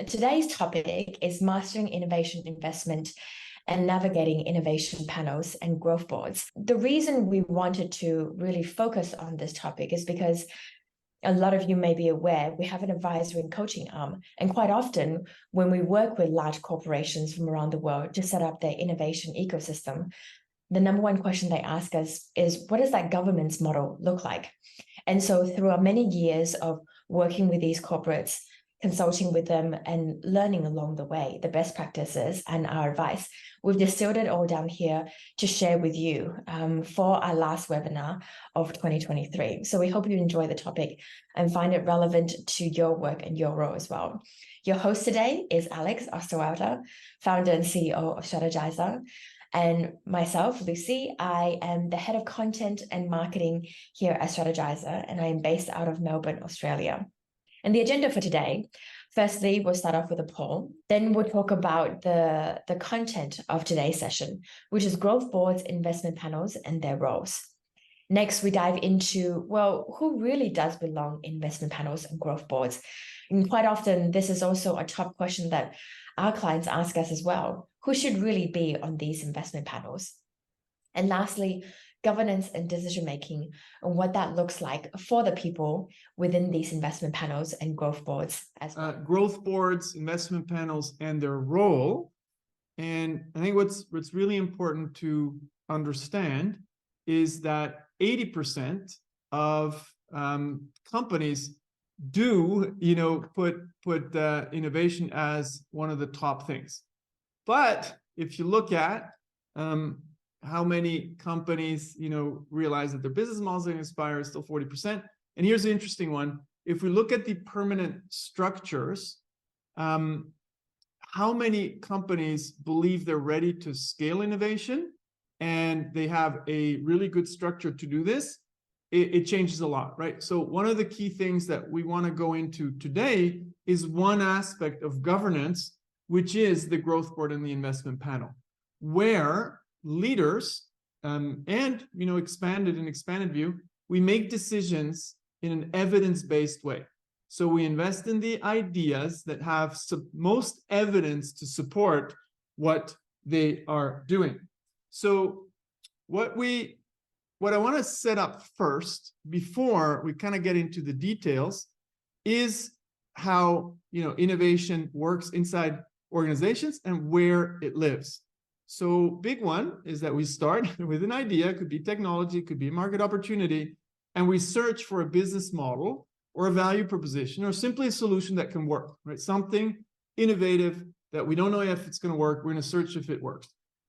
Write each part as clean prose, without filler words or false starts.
Today's topic is mastering innovation investment and navigating innovation panels and growth boards. The reason we wanted to really focus on this topic is because a lot of you may be aware we have an advisory and coaching arm. And quite often, when we work with large corporations from around the world to set up their innovation ecosystem, the number one question they ask us is, what does that governance model look like? And so through our many years of working with these corporates, consulting with them and learning along the way, the best practices and our advice, we've distilled it all down here to share with you for our last webinar of 2023. So we hope you enjoy the topic and find it relevant to your work and your role as well. Your host today is Alex Osterwalder, founder and CEO of Strategizer. And myself, Lucy, I am the head of content and marketing here at Strategizer, and I am based out of Melbourne, Australia. And the agenda for today, firstly, we'll start off with a poll. Then we'll talk about the content of today's session, which is growth boards, investment panels, and their roles. Next, we dive into, well, who really does belong in investment panels and growth boards? And quite often, this is also a top question that our clients ask us as well. Who should really be on these investment panels? And lastly, governance and decision-making and what that looks like for the people within these investment panels and growth boards as well. Growth boards, investment panels, and their role. And I think what's really important to understand is that 80% of companies do, put innovation as one of the top things. But if you look at how many companies, realize that their business models are inspired, still 40%. And here's the interesting one. If we look at the permanent structures, how many companies believe they're ready to scale innovation and they have a really good structure to do this? It changes a lot, right? So one of the key things that we want to go into today is one aspect of governance, which is the growth board and the investment panel, where leaders and expanded view, we make decisions in an evidence-based way. So we invest in the ideas that have most evidence to support what they are doing. So what I want to set up first, before we kind of get into the details, is how innovation works inside organizations and where it lives. So big one is that we start with an idea, it could be technology, it could be a market opportunity, and we search for a business model or a value proposition or simply a solution that can work, right? Something innovative that we don't know if it's going to work, we're going to search if it works.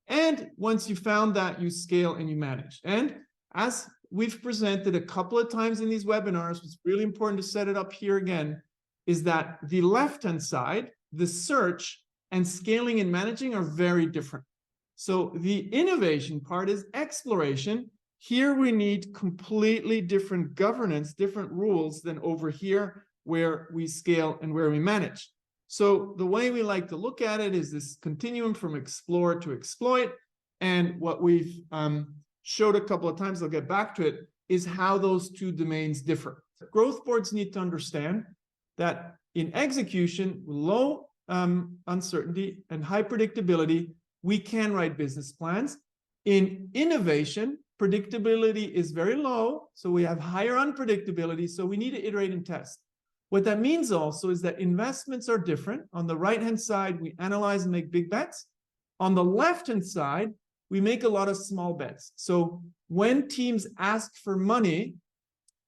And once you found that, you scale and you manage. And as we've presented a couple of times in these webinars, it's really important to set it up here again, is that the left-hand side, the search and scaling and managing are very different. So the innovation part is exploration. Here we need completely different governance, different rules than over here where we scale and where we manage. So the way we like to look at it is this continuum from explore to exploit. And what we've showed a couple of times, I'll get back to it, is how those two domains differ. Growth boards need to understand that in execution, low uncertainty and high predictability, we can write business plans. In innovation, predictability is very low, so we have higher unpredictability, so we need to iterate and test. What that means also is that investments are different. On the right-hand side, we analyze and make big bets. On the left-hand side, we make a lot of small bets. So when teams ask for money,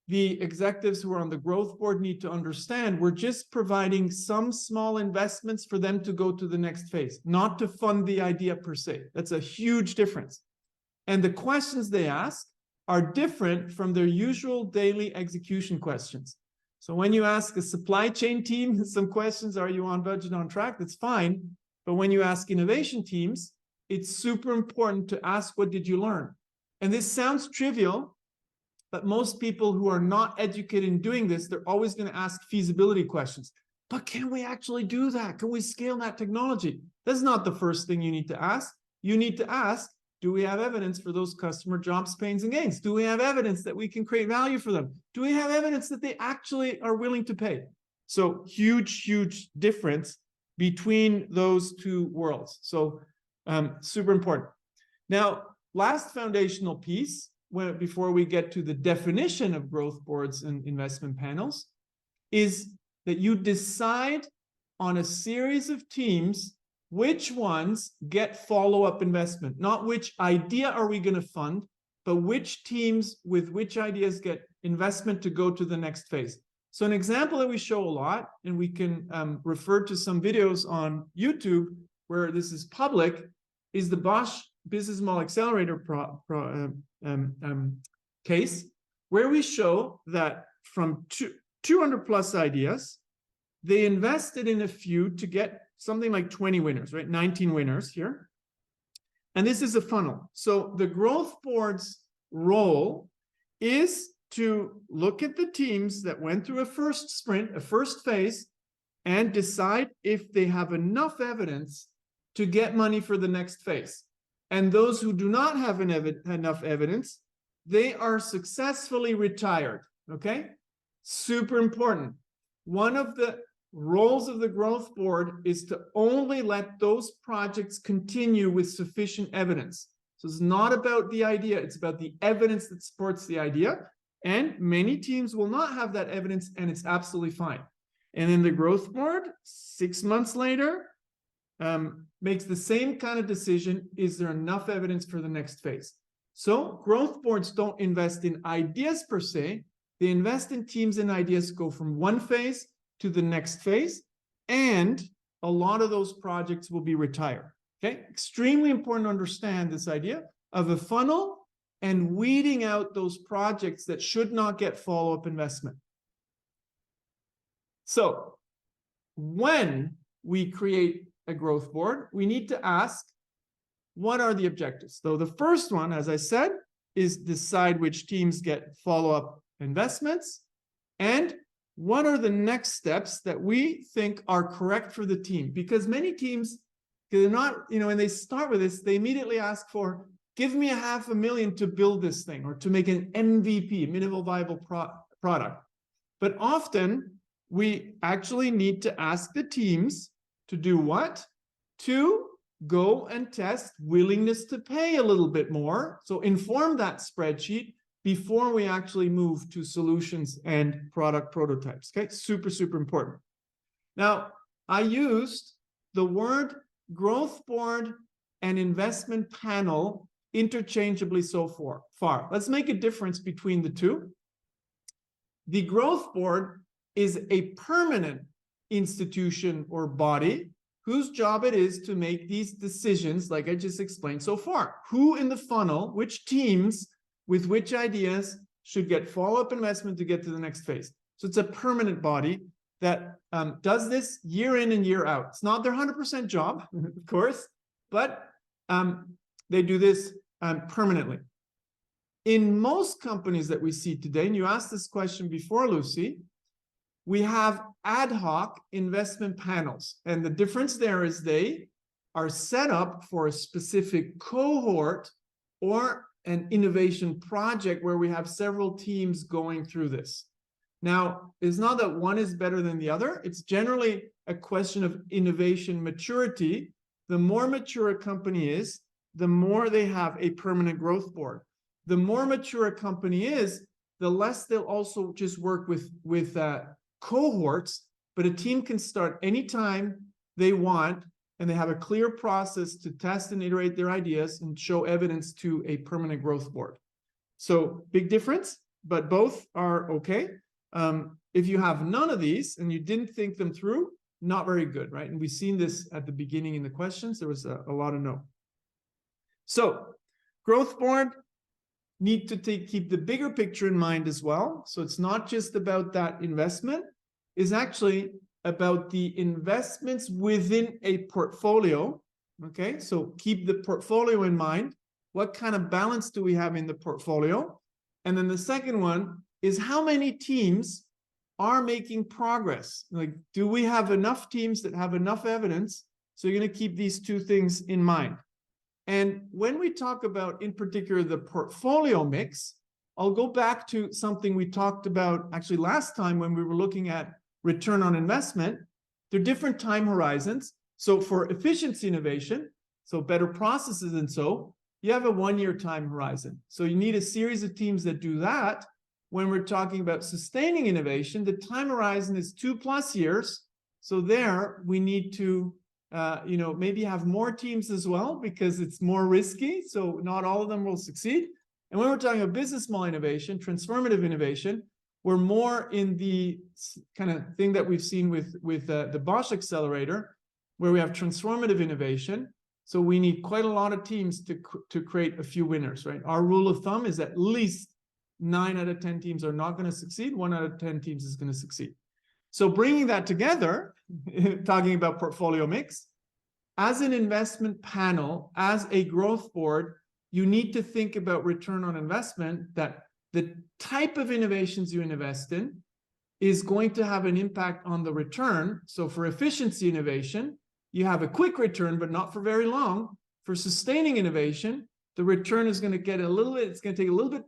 the executives who are on the growth board need to understand we're just providing some small investments for them to go to the next phase, not to fund the idea per se. That's a huge difference. And the questions they ask are different from their usual daily execution questions. So when you ask a supply chain team some questions, are you on budget, on track? That's fine. But when you ask innovation teams, it's super important to ask, what did you learn? And this sounds trivial, but most people who are not educated in doing this, they're always going to ask feasibility questions. But can we actually do that? Can we scale that technology? That's not the first thing you need to ask. You need to ask, do we have evidence for those customer jobs, pains, and gains? Do we have evidence that we can create value for them? Do we have evidence that they actually are willing to pay? So huge difference between those two worlds. So super important. Now, last foundational piece, before we get to the definition of growth boards and investment panels, is that you decide on a series of teams which ones get follow-up investment, not which idea are we going to fund, but which teams with which ideas get investment to go to the next phase. So an example that we show a lot, and we can refer to some videos on YouTube where this is public, is the Bosch Business Model Accelerator case, where we show that from 200 plus ideas, they invested in a few to get something like 20 winners, right? 19 winners here. And this is a funnel. So the growth board's role is to look at the teams that went through a first sprint, a first phase, and decide if they have enough evidence to get money for the next phase. And those who do not have enough evidence, they are successfully retired, okay? Super important. One of the roles of the growth board is to only let those projects continue with sufficient evidence. So it's not about the idea, it's about the evidence that supports the idea. And many teams will not have that evidence, and it's absolutely fine. And then the growth board, 6 months later, makes the same kind of decision. Is there enough evidence for the next phase? So growth boards don't invest in ideas per se. They invest in teams and ideas go from one phase to the next phase. And a lot of those projects will be retired. Okay, extremely important to understand this idea of a funnel and weeding out those projects that should not get follow-up investment. So when we create a growth board, we need to ask, what are the objectives? So the first one, as I said, is decide which teams get follow-up investments, and what are the next steps that we think are correct for the team? Because many teams, they're not, when they start with this, they immediately ask for, give me $500,000 to build this thing, or to make an MVP, minimal viable product. But often we actually need to ask the teams to do what? To go and test willingness to pay a little bit more. So inform that spreadsheet before we actually move to solutions and product prototypes. Okay, super important. Now, I used the word growth board and investment panel interchangeably so far. Let's make a difference between the two. The growth board is a permanent institution or body whose job it is to make these decisions, like I just explained so far. Who in the funnel, which teams with which ideas should get follow-up investment to get to the next phase. So it's a permanent body that does this year in and year out. It's not their 100% job, of course, but they do this permanently. In most companies that we see today, and you asked this question before, Lucy, we have ad hoc investment panels. And the difference there is they are set up for a specific cohort or an innovation project where we have several teams going through this. Now, it's not that one is better than the other. It's generally a question of innovation maturity. The more mature a company is, the more they have a permanent growth board. The more mature a company is, the less they'll also just work with cohorts, but a team can start anytime they want, and they have a clear process to test and iterate their ideas and show evidence to a permanent growth board. So big difference, but both are okay. If you have none of these and you didn't think them through, not very good, right? And we've seen this at the beginning in the questions. There was a lot of no. So growth board need to keep the bigger picture in mind as well. So it's not just about that investment, it's actually about the investments within a portfolio. Okay, so keep the portfolio in mind. What kind of balance do we have in the portfolio? And then the second one is how many teams are making progress? Like, do we have enough teams that have enough evidence? So you're going to keep these two things in mind. And when we talk about, in particular, the portfolio mix, I'll go back to something we talked about actually last time when we were looking at return on investment, they're different time horizons. So for efficiency innovation, so better processes and so, you have a 1-year time horizon. So you need a series of teams that do that. When we're talking about sustaining innovation, the time horizon is 2+ years. So there we need to, maybe have more teams as well because it's more risky. So not all of them will succeed. And when we're talking about business model innovation, transformative innovation, we're more in the kind of thing that we've seen with the Bosch Accelerator, where we have transformative innovation. So we need quite a lot of teams to create a few winners, right? Our rule of thumb is at least 9 out of 10 teams are not going to succeed. 1 out of 10 teams is going to succeed. So bringing that together, talking about portfolio mix, as an investment panel, as a growth board, you need to think about return on investment, that the type of innovations you invest in is going to have an impact on the return. So for efficiency innovation, you have a quick return, but not for very long. For sustaining innovation, the return is going to get it's going to take a little bit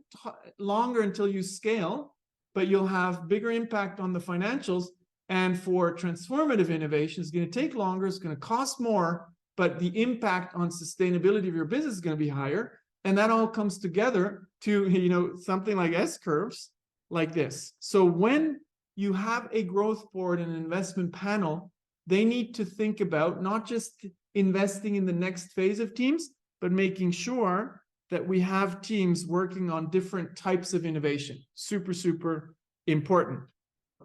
longer until you scale, but you'll have bigger impact on the financials. And for transformative innovation, it's going to take longer, it's going to cost more, but the impact on sustainability of your business is going to be higher. And that all comes together to, something like S-curves like this. So when you have a growth board and an investment panel, they need to think about not just investing in the next phase of teams, but making sure that we have teams working on different types of innovation. Super, super important.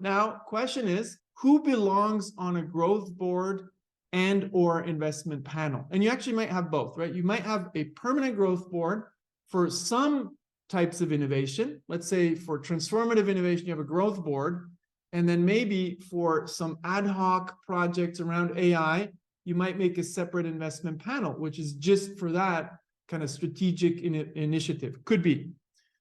Now, question is, who belongs on a growth board and or investment panel? And you actually might have both, right? You might have a permanent growth board for some types of innovation. Let's say for transformative innovation, you have a growth board. And then maybe for some ad hoc projects around AI, you might make a separate investment panel, which is just for that kind of strategic initiative. Could be.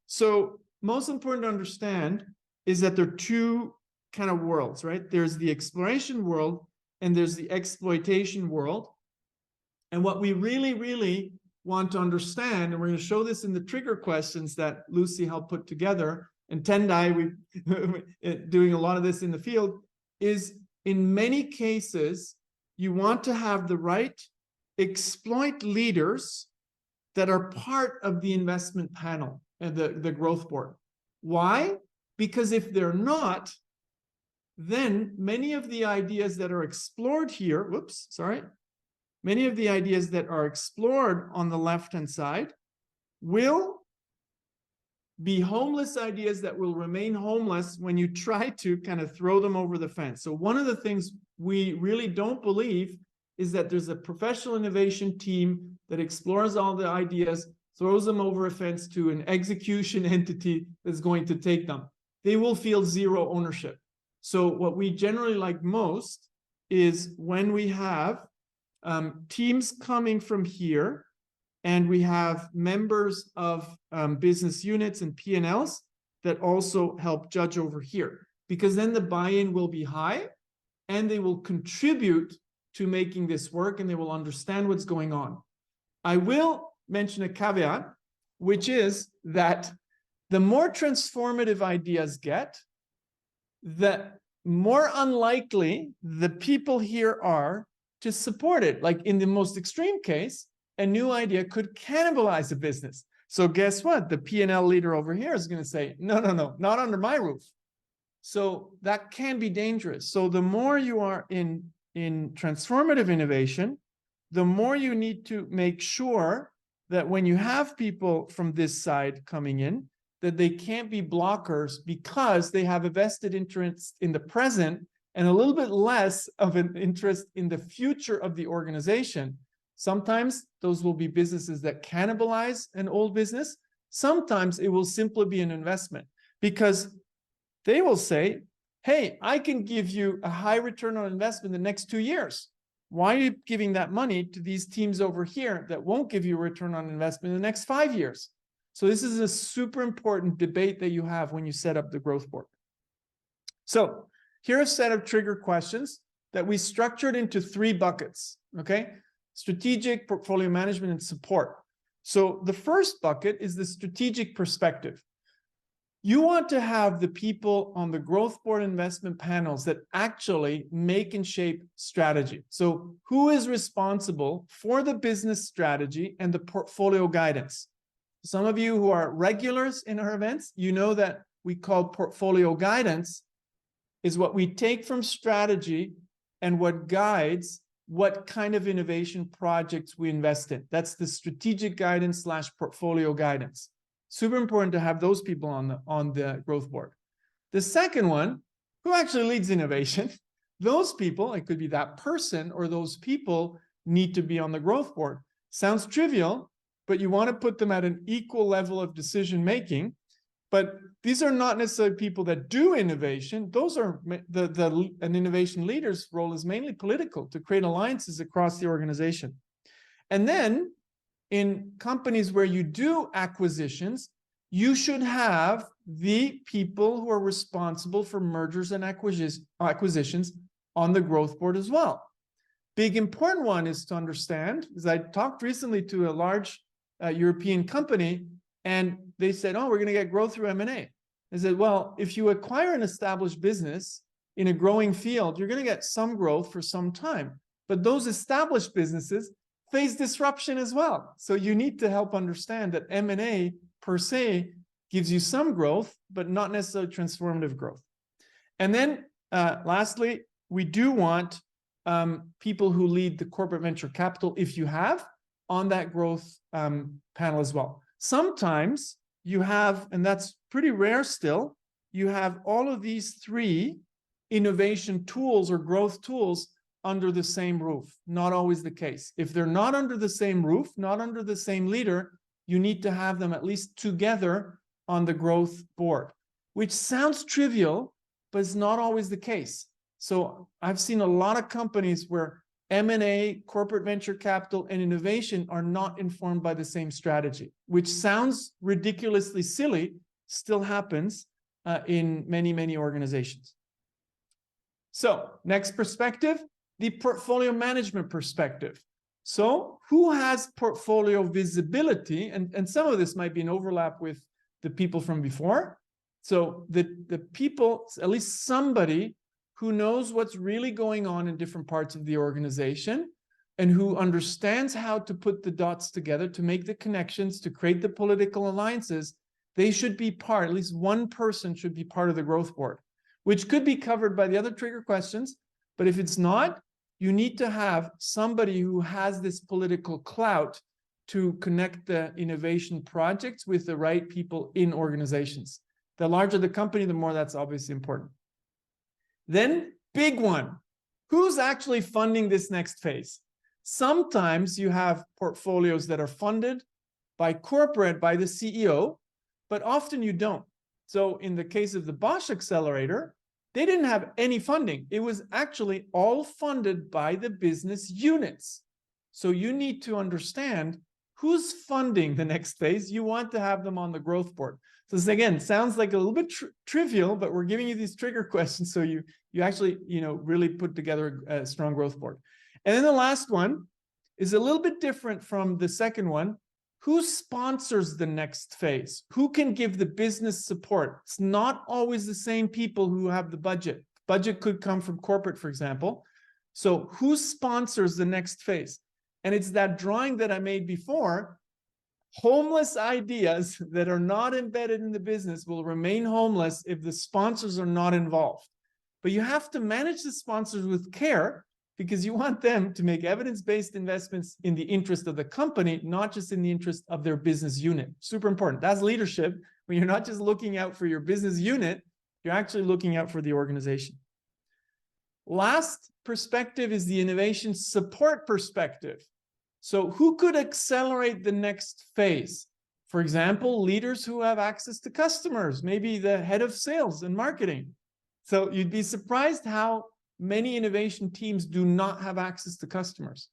So most important to understand is that there are two kind of worlds, right? There's the exploration world and there's the exploitation world. And what we really, really want to understand, and we're going to show this in the trigger questions that Lucy helped put together, and Tendai, we're doing a lot of this in the field, is in many cases, you want to have the right exploit leaders that are part of the investment panel and the growth board. Why? Because if they're not, then many of the ideas that are explored here, many of the ideas that are explored on the left-hand side will be homeless ideas that will remain homeless when you try to kind of throw them over the fence. So one of the things we really don't believe is that there's a professional innovation team that explores all the ideas, throws them over a fence to an execution entity that's going to take them. They will feel zero ownership. So what we generally like most is when we have teams coming from here, and we have members of business units and P&Ls that also help judge over here, because then the buy-in will be high and they will contribute to making this work and they will understand what's going on. I will mention a caveat, which is that the more transformative ideas get, the more unlikely the people here are to support it. Like in the most extreme case, a new idea could cannibalize a business. So guess what? The P&L leader over here is going to say, no, not under my roof. So that can be dangerous. So the more you are in transformative innovation, the more you need to make sure that when you have people from this side coming in, that they can't be blockers because they have a vested interest in the present and a little bit less of an interest in the future of the organization. Sometimes those will be businesses that cannibalize an old business. Sometimes it will simply be an investment because they will say, hey, I can give you a high return on investment in the next 2 years. Why are you giving that money to these teams over here that won't give you a return on investment in the next 5 years? So this is a super important debate that you have when you set up the growth board. So here are a set of trigger questions that we structured into 3 buckets, okay? Strategic, portfolio management, and support. So the first bucket is the strategic perspective. You want to have the people on the growth board investment panels that actually make and shape strategy. So who is responsible for the business strategy and the portfolio guidance? Some of you who are regulars in our events, you know that we call portfolio guidance is what we take from strategy and what guides what kind of innovation projects we invest in. That's the strategic guidance / portfolio guidance. Super important to have those people on the growth board. The second one, who actually leads innovation, those people, it could be that person or those people, need to be on the growth board. Sounds trivial, but you want to put them at an equal level of decision making. But these are not necessarily people that do innovation. Those are an innovation leader's role is mainly political, to create alliances across the organization. And then in companies where you do acquisitions, you should have the people who are responsible for mergers and acquisitions on the growth board as well. Big important one is to understand, because I talked recently to a large European company, and they said, oh, we're going to get growth through M&A. I said, well, if you acquire an established business in a growing field, you're going to get some growth for some time. But those established businesses face disruption as well. So you need to help understand that M&A per se gives you some growth, but not necessarily transformative growth. And then lastly, we do want people who lead the corporate venture capital, if you have, on that growth panel as well. Sometimes you have, and that's pretty rare still, you have all of these three innovation tools or growth tools under the same roof. Not always the case. If they're not under the same roof, not under the same leader, you need to have them at least together on the growth board, which sounds trivial, but it's not always the case. So I've seen a lot of companies where M&A, corporate venture capital, and innovation are not informed by the same strategy, which sounds ridiculously silly, still happens in many, many organizations. So next perspective, the portfolio management perspective. So who has portfolio visibility? And some of this might be an overlap with the people from before. So the people, at least somebody who knows what's really going on in different parts of the organization and who understands how to put the dots together, to make the connections, to create the political alliances, they should be part, at least one person should be part of the growth board, which could be covered by the other trigger questions. But if it's not, you need to have somebody who has this political clout to connect the innovation projects with the right people in organizations. The larger the company, the more that's obviously important. Then, big one, who's actually funding this next phase? Sometimes you have portfolios that are funded by corporate, by the CEO, but often you don't. So in the case of the Bosch Accelerator, they didn't have any funding. It was actually all funded by the business units. So you need to understand who's funding the next phase. You want to have them on the growth board. So this, again, sounds like a little bit trivial, but we're giving you these trigger questions so you actually, really put together a strong growth board. And then the last one is a little bit different from the second one. Who sponsors the next phase? Who can give the business support? It's not always the same people who have the budget. Budget could come from corporate, for example. So who sponsors the next phase? And it's that drawing that I made before. Homeless ideas that are not embedded in the business will remain homeless if the sponsors are not involved. But you have to manage the sponsors with care, because you want them to make evidence-based investments in the interest of the company, not just in the interest of their business unit. Super important. That's leadership. When you're not just looking out for your business unit, you're actually looking out for the organization. Last perspective is the innovation support perspective. So who could accelerate the next phase? For example, leaders who have access to customers, maybe the head of sales and marketing. So you'd be surprised how many innovation teams do not have access to customers.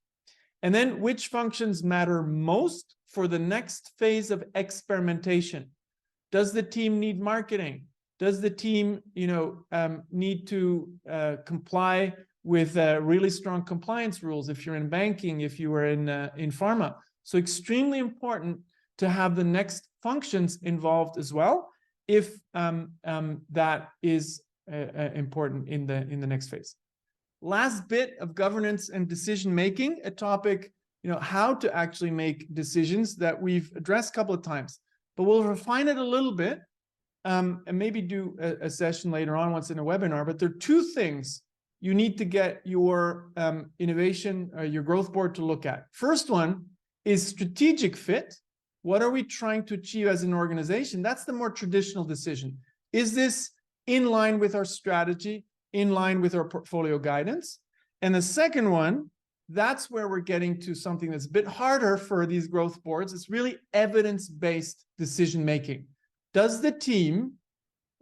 And then which functions matter most for the next phase of experimentation? Does the team need marketing? Does the team, need to comply with really strong compliance rules if you're in banking, if you were in pharma? So extremely important to have the next functions involved as well. if that is important in the next phase. Last bit of governance and decision making, a topic, how to actually make decisions that we've addressed a couple of times, but we'll refine it a little bit and maybe do a session later on once in a webinar. But there are two things you need to get your innovation, your growth board to look at. First one is strategic fit. What are we trying to achieve as an organization? That's the more traditional decision. Is this in line with our strategy, in line with our portfolio guidance? And the second one, that's where we're getting to something that's a bit harder for these growth boards. It's really evidence-based decision making. Does the team,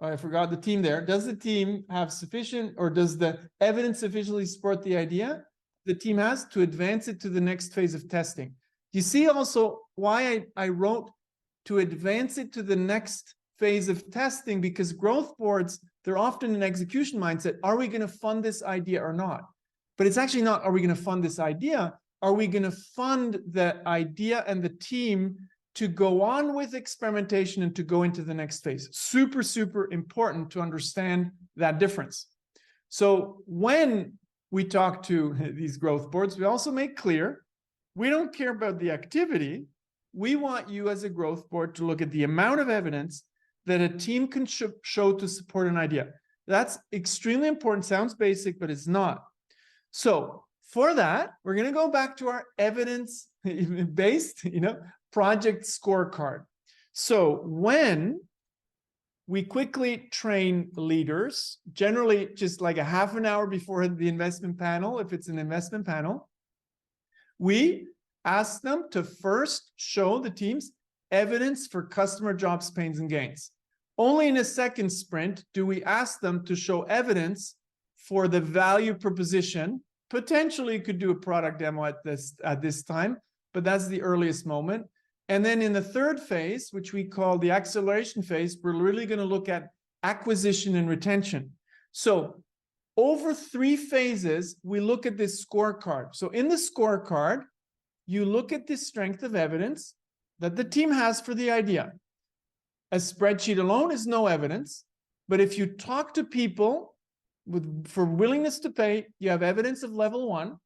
oh, I forgot the team there, does the team have sufficient, or does the evidence sufficiently support the idea the team has to advance it to the next phase of testing? You see also why I wrote to advance it to the next phase of testing, because growth boards, they're often an execution mindset. Are we going to fund this idea or not? But it's actually not, are we going to fund this idea? Are we going to fund the idea and the team to go on with experimentation and to go into the next phase? Super, super important to understand that difference. So when we talk to these growth boards, we also make clear, we don't care about the activity. We want you as a growth board to look at the amount of evidence that a team can show to support an idea. That's extremely important. Sounds basic, but it's not. So for that, we're going to go back to our evidence-based, project scorecard. So when we quickly train leaders, generally just like a half an hour before the investment panel, if it's an investment panel, we ask them to first show the teams evidence for customer jobs, pains, and gains. Only in a second sprint do we ask them to show evidence for the value proposition. Potentially could do a product demo at this time, but that's the earliest moment. And then in the third phase, which we call the acceleration phase, we're really going to look at acquisition and retention. So over 3 phases, we look at this scorecard. So in the scorecard, you look at the strength of evidence that the team has for the idea. A spreadsheet alone is no evidence, but if you talk to people for willingness to pay, you have evidence of level 1.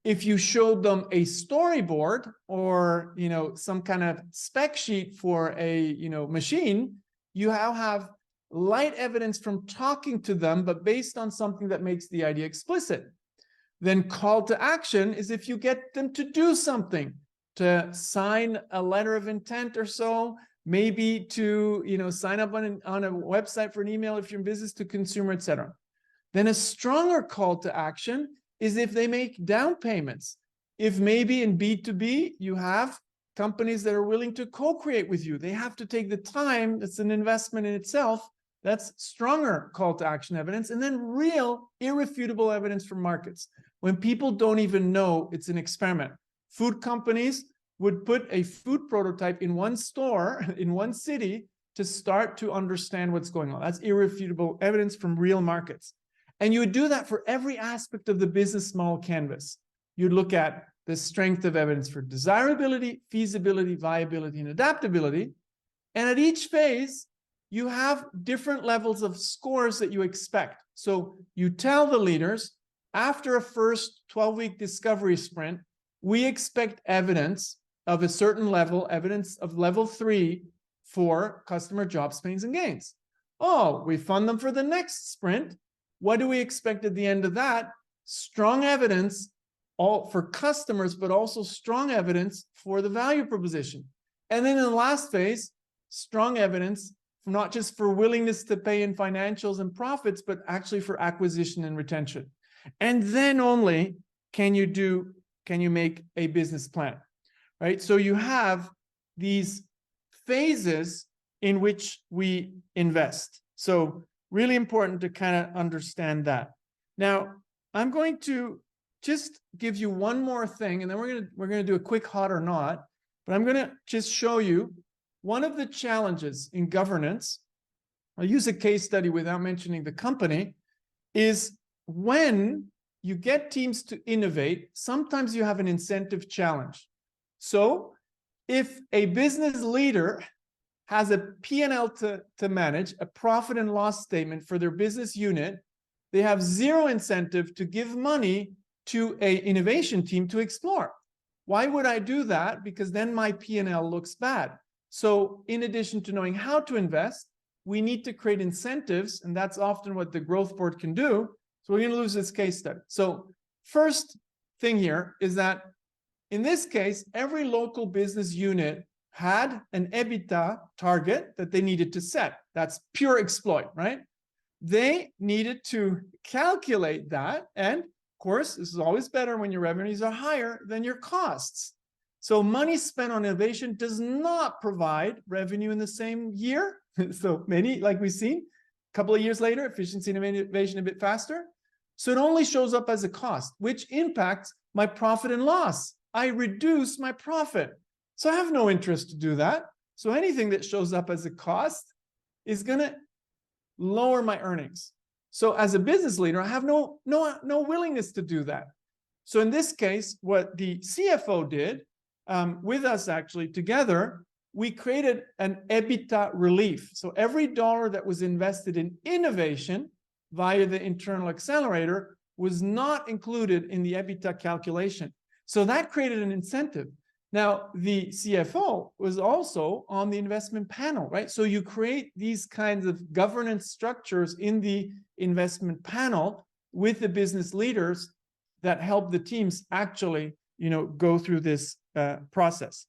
If you showed them a storyboard or some kind of spec sheet for a machine, you now have light evidence from talking to them, but based on something that makes the idea explicit. Then call to action is if you get them to do something, to sign a letter of intent or so, maybe to sign up on a website for an email if you're in business to consumer, etc. Then a stronger call to action is if they make down payments. If maybe in B2B, you have companies that are willing to co-create with you. They have to take the time. It's an investment in itself. That's stronger call to action evidence. And then real irrefutable evidence from markets. When people don't even know it's an experiment. Food companies would put a food prototype in one store, in one city, to start to understand what's going on. That's irrefutable evidence from real markets. And you would do that for every aspect of the business model canvas. You'd look at the strength of evidence for desirability, feasibility, viability, and adaptability. And at each phase, you have different levels of scores that you expect. So you tell the leaders, after a first 12-week discovery sprint, we expect evidence of a certain level, evidence of level 3 for customer jobs, pains, and gains. Oh, we fund them for the next sprint. What do we expect at the end of that? Strong evidence all for customers, but also strong evidence for the value proposition. And then in the last phase, strong evidence, not just for willingness to pay in financials and profits, but actually for acquisition and retention. And then only can you make a business plan, right? So you have these phases in which we invest. So really important to kind of understand that. Now, I'm going to just give you one more thing, and then we're gonna do a quick hot or not, but I'm gonna just show you one of the challenges in governance. I'll use a case study without mentioning the company, is when you get teams to innovate, sometimes you have an incentive challenge. So if a business leader has a P&L to manage, a profit and loss statement for their business unit, they have zero incentive to give money to an innovation team to explore. Why would I do that? Because then my P&L looks bad. So in addition to knowing how to invest, we need to create incentives, and that's often what the growth board can do. So we're going to lose this case study. So first thing here is that in this case, every local business unit had an EBITDA target that they needed to set. That's pure exploit, right? They needed to calculate that. And of course, this is always better when your revenues are higher than your costs. So money spent on innovation does not provide revenue in the same year. So many, like we've seen, a couple of years later, efficiency and innovation a bit faster. So it only shows up as a cost, which impacts my profit and loss. I reduce my profit. So I have no interest to do that. So anything that shows up as a cost is going to lower my earnings. So as a business leader, I have no willingness to do that. So in this case, what the CFO did with us actually together, we created an EBITDA relief. So every dollar that was invested in innovation via the internal accelerator was not included in the EBITDA calculation. So that created an incentive. Now, the CFO was also on the investment panel, right? So you create these kinds of governance structures in the investment panel with the business leaders that help the teams actually, go through this process.